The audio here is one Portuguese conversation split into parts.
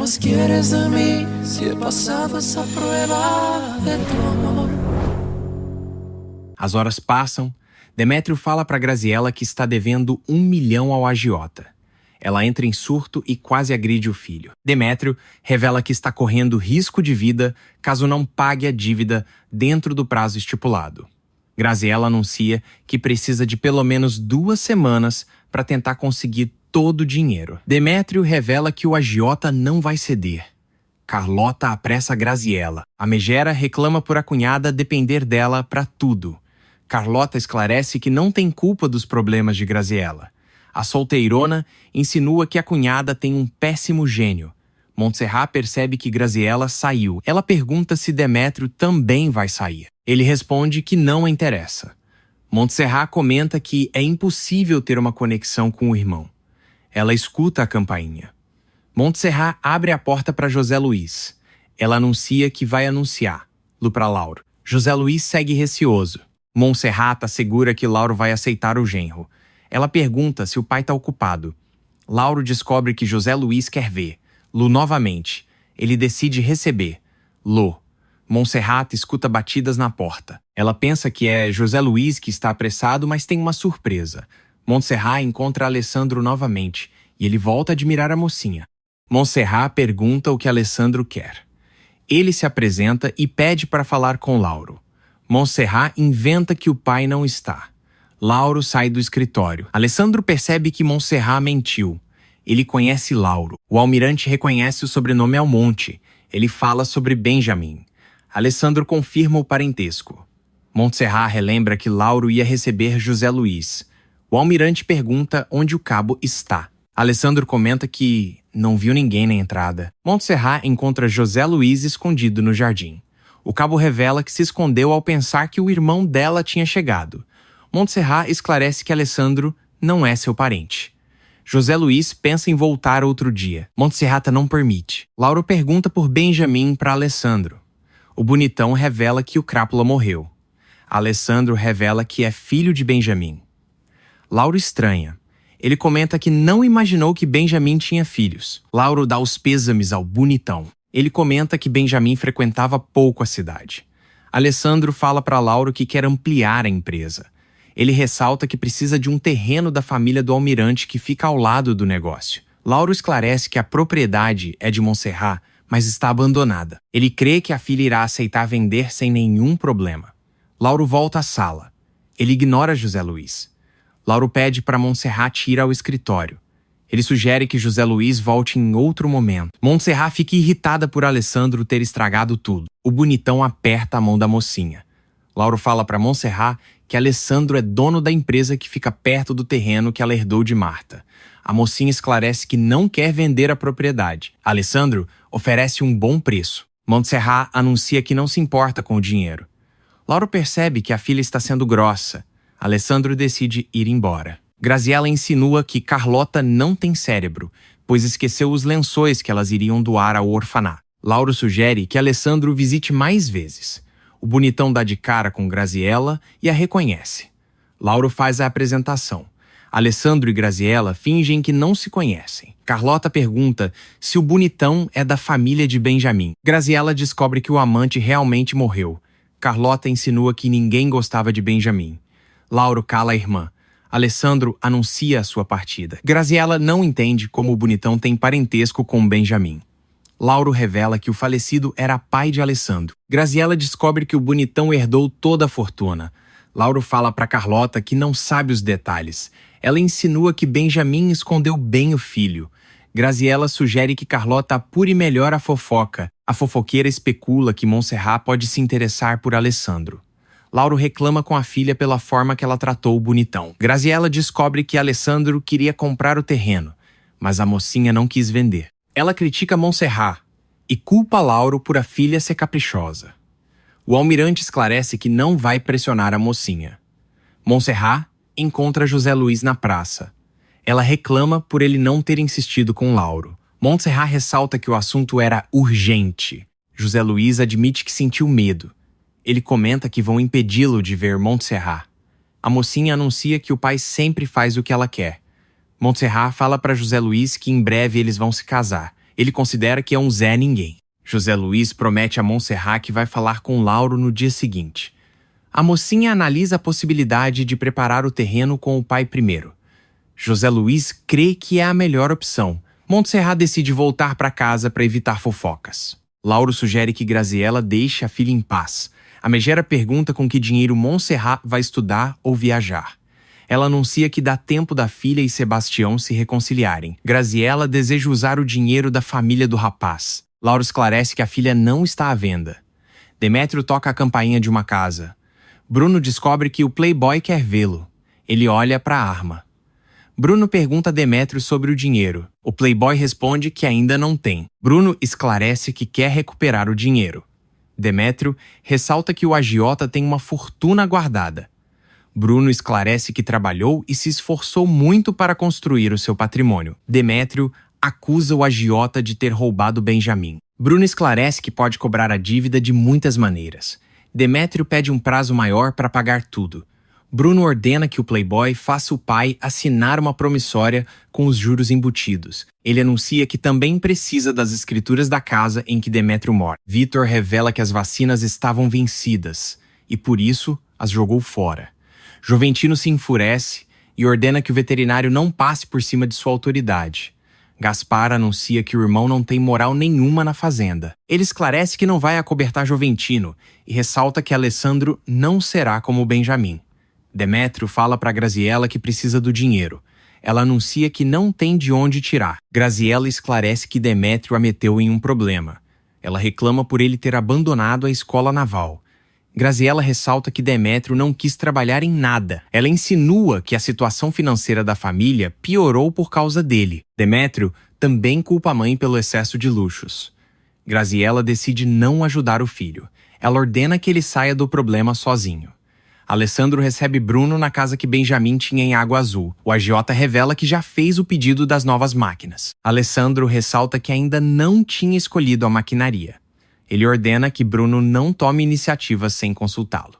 más quieres de mí si he pasado esa prueba de tu amor? As horas passam. Demétrio fala para Graziella que está devendo 1 milhão ao agiota. Ela entra em surto e quase agride o filho. Demétrio revela que está correndo risco de vida caso não pague a dívida dentro do prazo estipulado. Graziella anuncia que precisa de pelo menos 2 semanas para tentar conseguir todo o dinheiro. Demétrio revela que o agiota não vai ceder. Carlota apressa Graziella. A megera reclama por a cunhada depender dela para tudo. Carlota esclarece que não tem culpa dos problemas de Graziella. A solteirona insinua que a cunhada tem um péssimo gênio. Montserrat percebe que Graziella saiu. Ela pergunta se Demétrio também vai sair. Ele responde que não a interessa. Montserrat comenta que é impossível ter uma conexão com o irmão. Ela escuta a campainha. Montserrat abre a porta para José Luiz. Ela anuncia que vai anunciar para Lauro. José Luiz segue receoso. Montserrat assegura que Lauro vai aceitar o genro. Ela pergunta se o pai está ocupado. Lauro descobre que José Luiz quer ver Lu novamente. Ele decide receber Lu. Montserrat escuta batidas na porta. Ela pensa que é José Luiz que está apressado, mas tem uma surpresa. Montserrat encontra Alessandro novamente e ele volta a admirar a mocinha. Montserrat pergunta o que Alessandro quer. Ele se apresenta e pede para falar com Lauro. Montserrat inventa que o pai não está. Lauro sai do escritório. Alessandro percebe que Montserrat mentiu. Ele conhece Lauro. O almirante reconhece o sobrenome Almonte. Ele fala sobre Benjamin. Alessandro confirma o parentesco. Montserrat relembra que Lauro ia receber José Luiz. O almirante pergunta onde o cabo está. Alessandro comenta que não viu ninguém na entrada. Montserrat encontra José Luiz escondido no jardim. O cabo revela que se escondeu ao pensar que o irmão dela tinha chegado. Montserrat esclarece que Alessandro não é seu parente. José Luiz pensa em voltar outro dia. Montserrat não permite. Lauro pergunta por Benjamin para Alessandro. O bonitão revela que o crápula morreu. Alessandro revela que é filho de Benjamin. Lauro estranha. Ele comenta que não imaginou que Benjamin tinha filhos. Lauro dá os pêsames ao bonitão. Ele comenta que Benjamin frequentava pouco a cidade. Alessandro fala para Lauro que quer ampliar a empresa. Ele ressalta que precisa de um terreno da família do almirante que fica ao lado do negócio. Lauro esclarece que a propriedade é de Montserrat, mas está abandonada. Ele crê que a filha irá aceitar vender sem nenhum problema. Lauro volta à sala. Ele ignora José Luiz. Lauro pede para Montserrat ir ao escritório. Ele sugere que José Luiz volte em outro momento. Montserrat fica irritada por Alessandro ter estragado tudo. O bonitão aperta a mão da mocinha. Lauro fala para Montserrat que Alessandro é dono da empresa que fica perto do terreno que ela herdou de Marta. A mocinha esclarece que não quer vender a propriedade. Alessandro oferece um bom preço. Montserrat anuncia que não se importa com o dinheiro. Lauro percebe que a filha está sendo grossa. Alessandro decide ir embora. Graziella insinua que Carlota não tem cérebro, pois esqueceu os lençóis que elas iriam doar ao orfanato. Lauro sugere que Alessandro visite mais vezes. O bonitão dá de cara com Graziella e a reconhece. Lauro faz a apresentação. Alessandro e Graziella fingem que não se conhecem. Carlota pergunta se o bonitão é da família de Benjamin. Graziella descobre que o amante realmente morreu. Carlota insinua que ninguém gostava de Benjamin. Lauro cala a irmã. Alessandro anuncia a sua partida. Graziella não entende como o bonitão tem parentesco com Benjamin. Lauro revela que o falecido era pai de Alessandro. Graziella descobre que o bonitão herdou toda a fortuna. Lauro fala para Carlota que não sabe os detalhes. Ela insinua que Benjamin escondeu bem o filho. Graziella sugere que Carlota apure melhor a fofoca. A fofoqueira especula que Montserrat pode se interessar por Alessandro. Lauro reclama com a filha pela forma que ela tratou o bonitão. Graziella descobre que Alessandro queria comprar o terreno, mas a mocinha não quis vender. Ela critica Montserrat e culpa Lauro por a filha ser caprichosa. O almirante esclarece que não vai pressionar a mocinha. Montserrat encontra José Luiz na praça. Ela reclama por ele não ter insistido com Lauro. Montserrat ressalta que o assunto era urgente. José Luiz admite que sentiu medo. Ele comenta que vão impedi-lo de ver Montserrat. A mocinha anuncia que o pai sempre faz o que ela quer. Montserrat fala para José Luiz que em breve eles vão se casar Ele considera que é um Zé Ninguém. José Luiz promete a Montserrat que vai falar com Lauro no dia seguinte. A mocinha analisa a possibilidade de preparar o terreno com o pai primeiro. José Luiz crê que é a melhor opção. Montserrat decide voltar para casa para evitar fofocas. Lauro sugere que Graziella deixe a filha em paz. A megera pergunta com que dinheiro Montserrat vai estudar ou viajar. Ela anuncia que dá tempo da filha e Sebastião se reconciliarem. Graziella deseja usar o dinheiro da família do rapaz. Lauro esclarece que a filha não está à venda. Demétrio toca a campainha de uma casa. Bruno descobre que o playboy quer vê-lo. Ele olha para a arma. Bruno pergunta a Demétrio sobre o dinheiro. O playboy responde que ainda não tem. Bruno esclarece que quer recuperar o dinheiro. Demétrio ressalta que o agiota tem uma fortuna guardada. Bruno esclarece que trabalhou e se esforçou muito para construir o seu patrimônio. Demétrio acusa o agiota de ter roubado Benjamin. Bruno esclarece que pode cobrar a dívida de muitas maneiras. Demétrio pede um prazo maior para pagar tudo. Bruno ordena que o playboy faça o pai assinar uma promissória com os juros embutidos. Ele anuncia que também precisa das escrituras da casa em que Demétrio mora. Vitor revela que as vacinas estavam vencidas e, por isso, as jogou fora. Joventino se enfurece e ordena que o veterinário não passe por cima de sua autoridade. Gaspar anuncia que o irmão não tem moral nenhuma na fazenda. Ele esclarece que não vai acobertar Joventino e ressalta que Alessandro não será como Benjamin. Demétrio fala para Graziella que precisa do dinheiro. Ela anuncia que não tem de onde tirar. Graziella esclarece que Demétrio a meteu em um problema. Ela reclama por ele ter abandonado a escola naval. Graziella ressalta que Demétrio não quis trabalhar em nada. Ela insinua que a situação financeira da família piorou por causa dele. Demétrio também culpa a mãe pelo excesso de luxos. Graziella decide não ajudar o filho. Ela ordena que ele saia do problema sozinho. Alessandro recebe Bruno na casa que Benjamin tinha em Água Azul. O agiota revela que já fez o pedido das novas máquinas. Alessandro ressalta que ainda não tinha escolhido a maquinaria. Ele ordena que Bruno não tome iniciativas sem consultá-lo.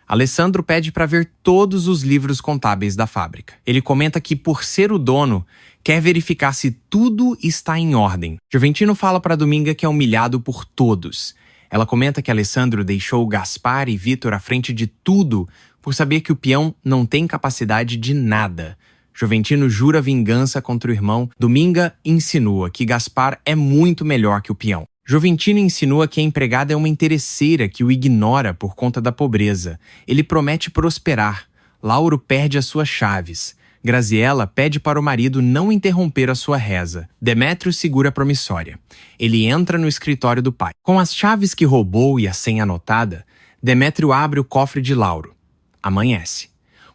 Alessandro pede para ver todos os livros contábeis da fábrica. Ele comenta que, por ser o dono, quer verificar se tudo está em ordem. Joventino fala para Dominga que é humilhado por todos. Ela comenta que Alessandro deixou Gaspar e Vitor à frente de tudo por saber que o peão não tem capacidade de nada. Joventino jura vingança contra o irmão. Dominga insinua que Gaspar é muito melhor que o peão. Joventino insinua que a empregada é uma interesseira que o ignora por conta da pobreza. Ele promete prosperar. Lauro perde as suas chaves. Graziella pede para o marido não interromper a sua reza. Demétrio segura a promissória. Ele entra no escritório do pai. Com as chaves que roubou e a senha anotada, Demétrio abre o cofre de Lauro. Amanhece.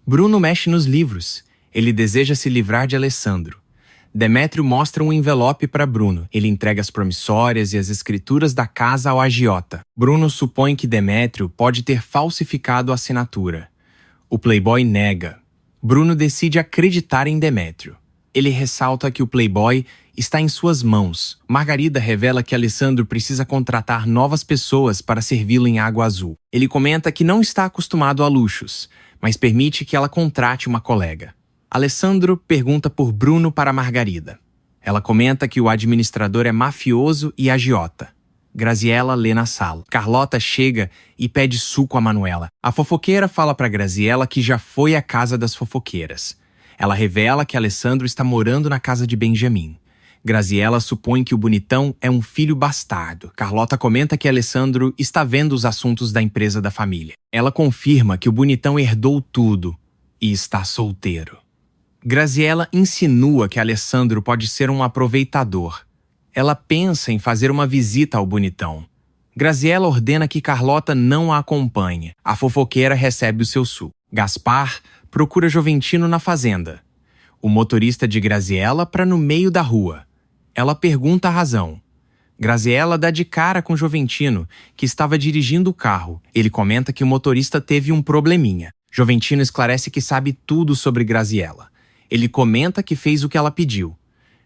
Bruno mexe nos livros. Ele deseja se livrar de Alessandro. Demétrio mostra um envelope para Bruno. Ele entrega as promissórias e as escrituras da casa ao agiota. Bruno supõe que Demétrio pode ter falsificado a assinatura. O playboy nega. Bruno decide acreditar em Demétrio. Ele ressalta que o playboy está em suas mãos. Margarida revela que Alessandro precisa contratar novas pessoas para servi-lo em Água Azul. Ele comenta que não está acostumado a luxos, mas permite que ela contrate uma colega. Alessandro pergunta por Bruno para Margarida. Ela comenta que o administrador é mafioso e agiota. Graziella lê na sala. Carlota chega e pede suco a Manuela. A fofoqueira fala para Graziella que já foi à casa das fofoqueiras. Ela revela que Alessandro está morando na casa de Benjamin. Graziella supõe que o bonitão é um filho bastardo. Carlota comenta que Alessandro está vendo os assuntos da empresa da família. Ela confirma que o bonitão herdou tudo e está solteiro. Graziella insinua que Alessandro pode ser um aproveitador. Ela pensa em fazer uma visita ao bonitão. Graziella ordena que Carlota não a acompanhe. A fofoqueira recebe o seu suco. Gaspar procura Joventino na fazenda. O motorista de Graziella para no meio da rua. Ela pergunta a razão. Graziella dá de cara com Joventino, que estava dirigindo o carro. Ele comenta que o motorista teve um probleminha. Joventino esclarece que sabe tudo sobre Graziella. Ele comenta que fez o que ela pediu.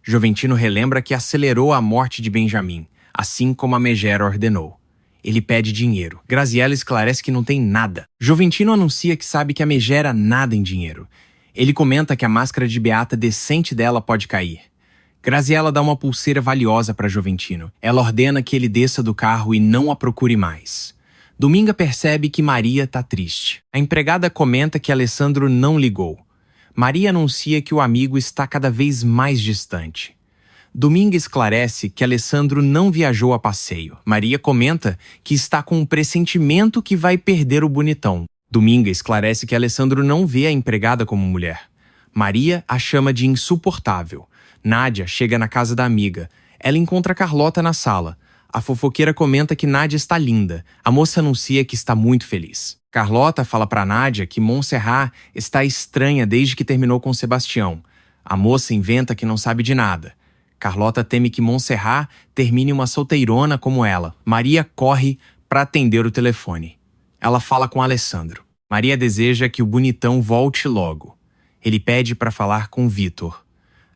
Joventino relembra que acelerou a morte de Benjamin, assim como a megera ordenou. Ele pede dinheiro. Graziella esclarece que não tem nada. Joventino anuncia que sabe que a megera nada em dinheiro. Ele comenta que a máscara de Beata decente dela pode cair. Graziella dá uma pulseira valiosa para Joventino. Ela ordena que ele desça do carro e não a procure mais. Dominga percebe que Maria está triste. A empregada comenta que Alessandro não ligou. Maria anuncia que o amigo está cada vez mais distante. Dominga esclarece que Alessandro não viajou a passeio. Maria comenta que está com um pressentimento que vai perder o bonitão. Dominga esclarece que Alessandro não vê a empregada como mulher. Maria a chama de insuportável. Nádia chega na casa da amiga. Ela encontra Carlota na sala. A fofoqueira comenta que Nádia está linda. A moça anuncia que está muito feliz. Carlota fala para Nádia que Montserrat está estranha desde que terminou com Sebastião. A moça inventa que não sabe de nada. Carlota teme que Montserrat termine uma solteirona como ela. Maria corre para atender o telefone. Ela fala com Alessandro. Maria deseja que o bonitão volte logo. Ele pede para falar com Vitor.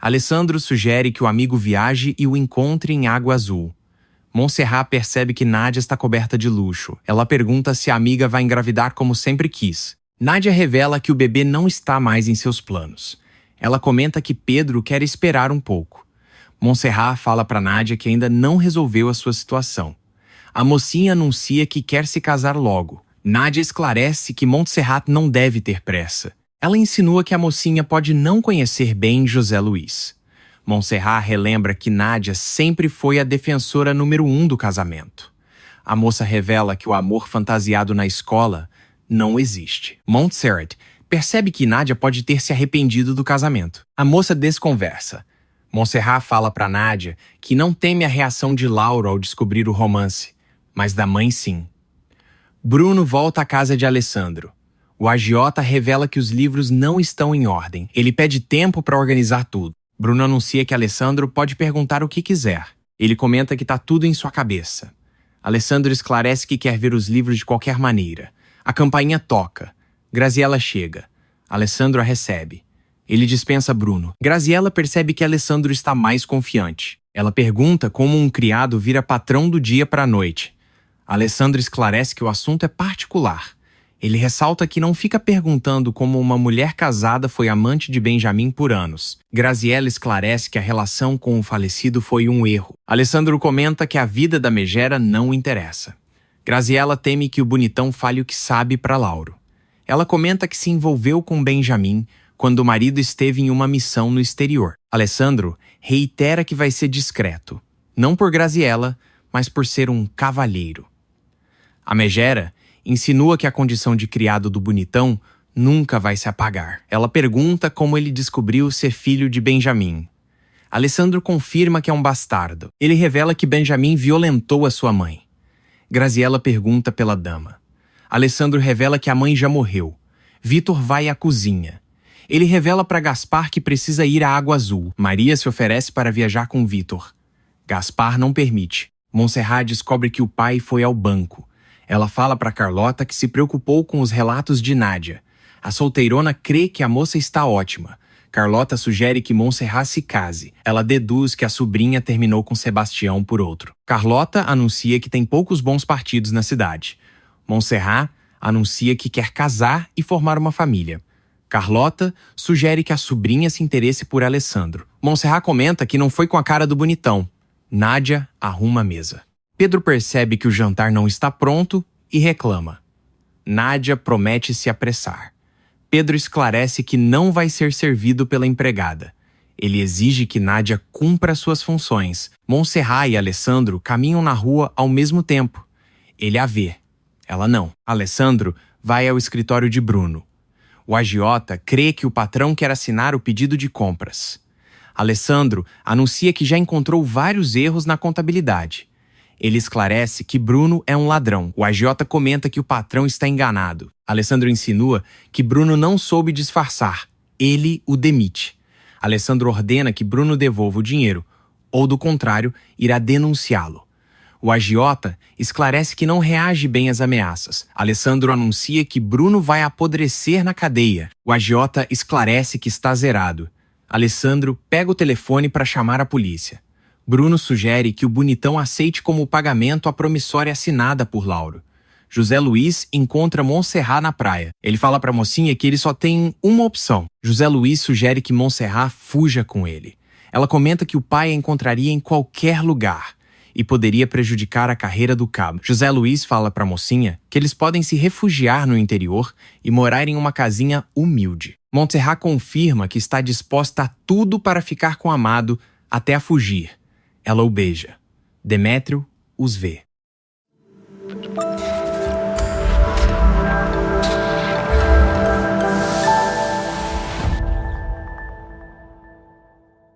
Alessandro sugere que o amigo viaje e o encontre em Água Azul. Montserrat percebe que Nádia está coberta de luxo. Ela pergunta se a amiga vai engravidar como sempre quis. Nádia revela que o bebê não está mais em seus planos. Ela comenta que Pedro quer esperar um pouco. Montserrat fala para Nádia que ainda não resolveu a sua situação. A mocinha anuncia que quer se casar logo. Nádia esclarece que Montserrat não deve ter pressa. Ela insinua que a mocinha pode não conhecer bem José Luiz. Montserrat relembra que Nádia sempre foi a defensora número 1 do casamento. A moça revela que o amor fantasiado na escola não existe. Montserrat percebe que Nádia pode ter se arrependido do casamento. A moça desconversa. Montserrat fala para Nádia que não teme a reação de Lauro ao descobrir o romance, mas da mãe sim. Bruno volta à casa de Alessandro. O agiota revela que os livros não estão em ordem. Ele pede tempo para organizar tudo. Bruno anuncia que Alessandro pode perguntar o que quiser. Ele comenta que está tudo em sua cabeça. Alessandro esclarece que quer ver os livros de qualquer maneira. A campainha toca. Graziella chega. Alessandro a recebe. Ele dispensa Bruno. Graziella percebe que Alessandro está mais confiante. Ela pergunta como um criado vira patrão do dia para a noite. Alessandro esclarece que o assunto é particular. Ele ressalta que não fica perguntando como uma mulher casada foi amante de Benjamin por anos. Graziella esclarece que a relação com o falecido foi um erro. Alessandro comenta que a vida da megera não o interessa. Graziella teme que o bonitão fale o que sabe para Lauro. Ela comenta que se envolveu com Benjamin quando o marido esteve em uma missão no exterior. Alessandro reitera que vai ser discreto, não por Graziella, mas por ser um cavalheiro. A megera insinua que a condição de criado do bonitão nunca vai se apagar. Ela pergunta como ele descobriu ser filho de Benjamin. Alessandro confirma que é um bastardo. Ele revela que Benjamin violentou a sua mãe. Graziella pergunta pela dama. Alessandro revela que a mãe já morreu. Vitor vai à cozinha. Ele revela para Gaspar que precisa ir à Água Azul. Maria se oferece para viajar com Vitor. Gaspar não permite. Montserrat descobre que o pai foi ao banco. Ela fala para Carlota que se preocupou com os relatos de Nádia. A solteirona crê que a moça está ótima. Carlota sugere que Montserrat se case. Ela deduz que a sobrinha terminou com Sebastião por outro. Carlota anuncia que tem poucos bons partidos na cidade. Montserrat anuncia que quer casar e formar uma família. Carlota sugere que a sobrinha se interesse por Alessandro. Montserrat comenta que não foi com a cara do bonitão. Nádia arruma a mesa. Pedro percebe que o jantar não está pronto e reclama. Nádia promete se apressar. Pedro esclarece que não vai ser servido pela empregada. Ele exige que Nádia cumpra suas funções. Montserrat e Alessandro caminham na rua ao mesmo tempo. Ele a vê. Ela não. Alessandro vai ao escritório de Bruno. O agiota crê que o patrão quer assinar o pedido de compras. Alessandro anuncia que já encontrou vários erros na contabilidade. Ele esclarece que Bruno é um ladrão. O agiota comenta que o patrão está enganado. Alessandro insinua que Bruno não soube disfarçar. Ele o demite. Alessandro ordena que Bruno devolva o dinheiro, ou do contrário, irá denunciá-lo. O agiota esclarece que não reage bem às ameaças. Alessandro anuncia que Bruno vai apodrecer na cadeia. O agiota esclarece que está zerado. Alessandro pega o telefone para chamar a polícia. Bruno sugere que o bonitão aceite como pagamento a promissória assinada por Lauro. José Luiz encontra Montserrat na praia. Ele fala para a mocinha que ele só tem uma opção. José Luiz sugere que Montserrat fuja com ele. Ela comenta que o pai a encontraria em qualquer lugar e poderia prejudicar a carreira do cabo. José Luiz fala para a mocinha que eles podem se refugiar no interior e morar em uma casinha humilde. Montserrat confirma que está disposta a tudo para ficar com o amado até a fugir. Ela o beija. Demétrio os vê.